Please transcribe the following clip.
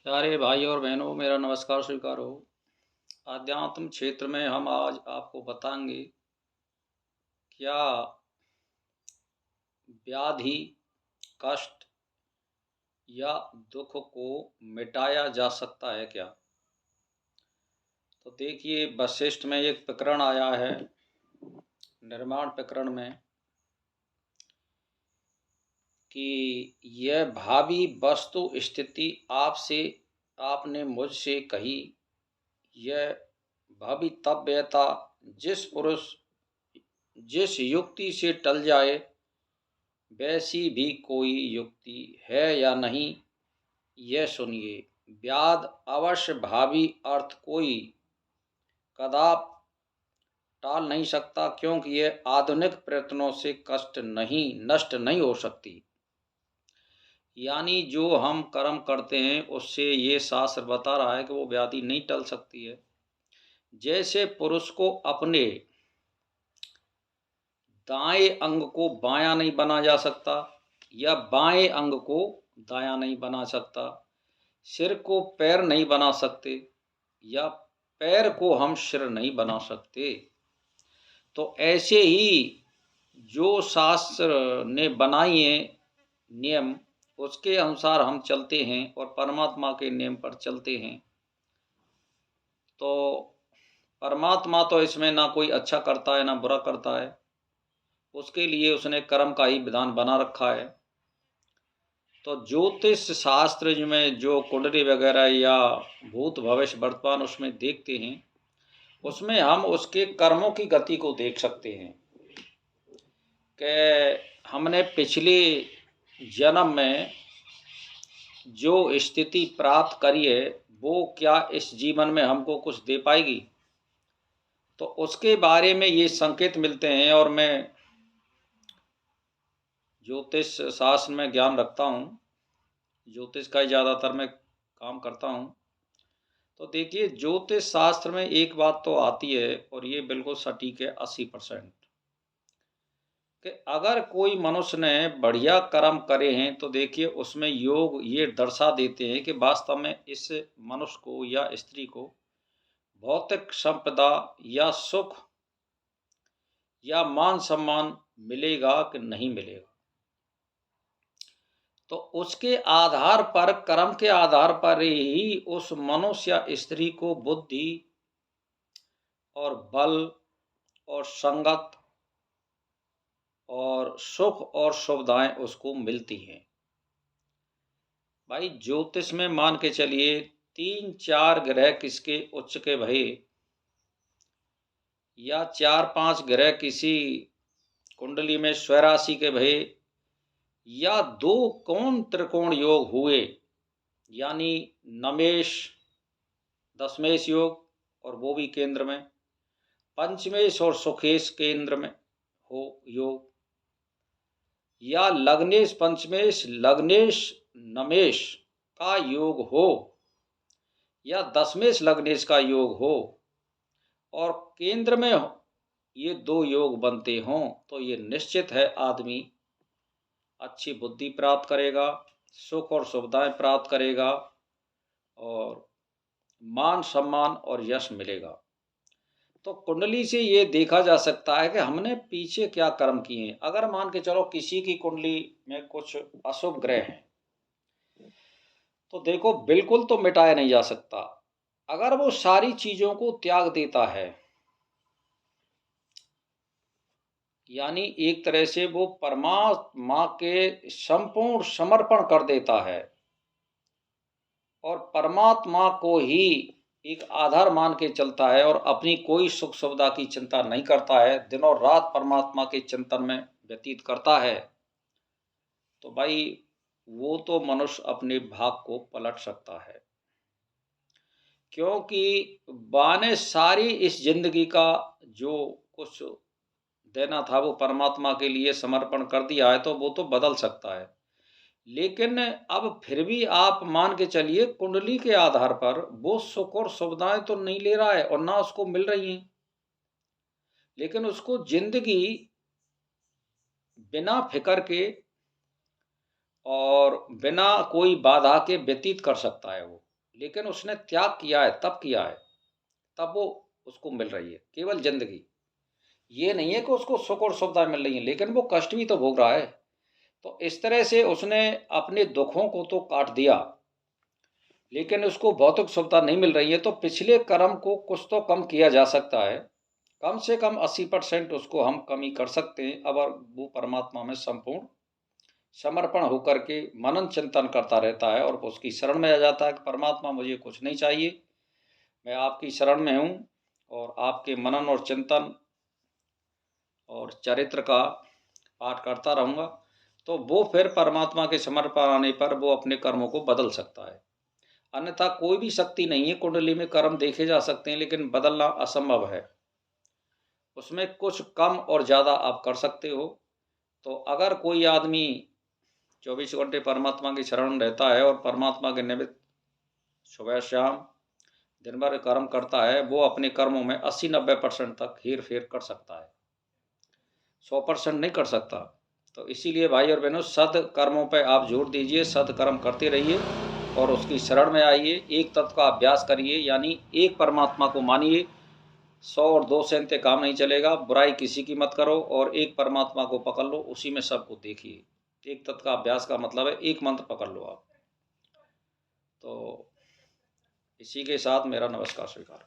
प्यारे भाई और बहनों, मेरा नमस्कार स्वीकार हो। आध्यात्म क्षेत्र में हम आज आपको बताएंगे क्या व्याधि, कष्ट या दुख को मिटाया जा सकता है क्या। तो देखिए, वशिष्ठ में एक प्रकरण आया है, निर्माण प्रकरण में, कि यह भावी वस्तु स्थिति आपसे आपने मुझसे कही, यह भवितव्यता जिस पुरुष जिस युक्ति से टल जाए वैसी भी कोई युक्ति है या नहीं, यह सुनिए। व्याध अवश्य भावी अर्थ कोई कदाप टाल नहीं सकता, क्योंकि यह आधुनिक प्रयत्नों से नष्ट नहीं हो सकती। यानी जो हम कर्म करते हैं उससे ये शास्त्र बता रहा है कि वो व्याधि नहीं टल सकती है। जैसे पुरुष को अपने दाएं अंग को बायां नहीं बना जा सकता, या बाएं अंग को दायां नहीं बना सकता, सिर को पैर नहीं बना सकते, या पैर को हम सिर नहीं बना सकते। तो ऐसे ही जो शास्त्र ने बनाई है नियम, उसके अनुसार हम चलते हैं और परमात्मा के नियम पर चलते हैं, तो परमात्मा तो इसमें ना कोई अच्छा करता है ना बुरा करता है। उसके लिए उसने कर्म का ही विधान बना रखा है। तो ज्योतिष शास्त्र में जो कुंडली वगैरह या भूत भविष्य वर्तमान उसमें देखते हैं, उसमें हम उसके कर्मों की गति को देख सकते हैं कि हमने पिछले जन्म में जो स्थिति प्राप्त करी है वो क्या इस जीवन में हमको कुछ दे पाएगी। तो उसके बारे में ये संकेत मिलते हैं, और मैं ज्योतिष शास्त्र में ज्ञान रखता हूँ, ज्योतिष का ही ज़्यादातर मैं काम करता हूँ। तो देखिए, ज्योतिष शास्त्र में एक बात तो आती है, और ये बिल्कुल सटीक है 80%, कि अगर कोई मनुष्य ने बढ़िया कर्म करे हैं तो देखिए उसमें योग ये दर्शा देते हैं कि वास्तव में इस मनुष्य को या स्त्री को भौतिक संपदा या सुख या मान सम्मान मिलेगा कि नहीं मिलेगा। तो उसके आधार पर, कर्म के आधार पर ही उस मनुष्य या स्त्री को बुद्धि और बल और संगत और सुख और सुविधाएं उसको मिलती हैं। भाई ज्योतिष में मान के चलिए 3-4 ग्रह किसके उच्च के भये, या 4-5 ग्रह किसी कुंडली में स्वराशि के भये, या 2 कौन त्रिकोण योग हुए, यानी नमेश दशमेश योग और वो भी केंद्र में, पंचमेश और सुखेश केंद्र में हो योग, या लग्नेश पंचमेश लग्नेश नमेश का योग हो, या दशमेश लग्नेश का योग हो, और केंद्र में ये 2 योग बनते हों, तो ये निश्चित है आदमी अच्छी बुद्धि प्राप्त करेगा, सुख और सुविधाएं प्राप्त करेगा, और मान सम्मान और यश मिलेगा। तो कुंडली से ये देखा जा सकता है कि हमने पीछे क्या कर्म किए हैं। अगर मान के चलो किसी की कुंडली में कुछ अशुभ ग्रह हैं, तो देखो बिल्कुल तो मिटाया नहीं जा सकता। अगर वो सारी चीजों को त्याग देता है, यानी एक तरह से वो परमात्मा के संपूर्ण समर्पण कर देता है और परमात्मा को ही एक आधार मान के चलता है, और अपनी कोई सुख सुविधा की चिंता नहीं करता है, दिनों रात परमात्मा के चिंतन में व्यतीत करता है, तो भाई वो तो मनुष्य अपने भाग को पलट सकता है। क्योंकि बाने सारी इस जिंदगी का जो कुछ देना था वो परमात्मा के लिए समर्पण कर दिया है, तो वो तो बदल सकता है। लेकिन अब फिर भी आप मान के चलिए कुंडली के आधार पर वो सुख और सुविधाएं तो नहीं ले रहा है और ना उसको मिल रही हैं, लेकिन उसको जिंदगी बिना फिक्र के और बिना कोई बाधा के व्यतीत कर सकता है वो। लेकिन उसने त्याग किया है, तब किया है, तब वो उसको मिल रही है केवल ज़िंदगी। ये नहीं है कि उसको सुख और सुविधा मिल रही है, लेकिन वो कष्ट भी तो भोग रहा है। तो इस तरह से उसने अपने दुखों को तो काट दिया, लेकिन उसको भौतिक सुविधा नहीं मिल रही है, तो पिछले कर्म को कुछ तो कम किया जा सकता है। कम से कम 80% उसको हम कमी कर सकते हैं, अगर वो परमात्मा में संपूर्ण समर्पण होकर के मनन चिंतन करता रहता है और उसकी शरण में आ जाता है कि परमात्मा मुझे कुछ नहीं चाहिए, मैं आपकी शरण में हूँ और आपके मनन और चिंतन और चरित्र का पाठ करता रहूँगा। तो वो फिर परमात्मा के समर्पण आने पर वो अपने कर्मों को बदल सकता है। अन्यथा कोई भी शक्ति नहीं है, कुंडली में कर्म देखे जा सकते हैं लेकिन बदलना असंभव है। उसमें कुछ कम और ज़्यादा आप कर सकते हो। तो अगर कोई आदमी 24 घंटे परमात्मा की शरण में रहता है और परमात्मा के निमित्त सुबह शाम दिन भर कर्म करता है, वो अपने कर्मों में 80-90% तक हेर फेर कर सकता है, 100% नहीं कर सकता। तो इसीलिए भाई और बहनों, सद्कर्मों पे आप जोर दीजिए, सद्कर्म करते रहिए और उसकी शरण में आइए। एक तत्व का अभ्यास करिए, यानी एक परमात्मा को मानिए। 100 और 2 से इनते काम नहीं चलेगा। बुराई किसी की मत करो और एक परमात्मा को पकड़ लो, उसी में सबको देखिए। एक तत्व का अभ्यास का मतलब है एक मंत्र पकड़ लो आप। तो इसी के साथ मेरा नमस्कार स्वीकार।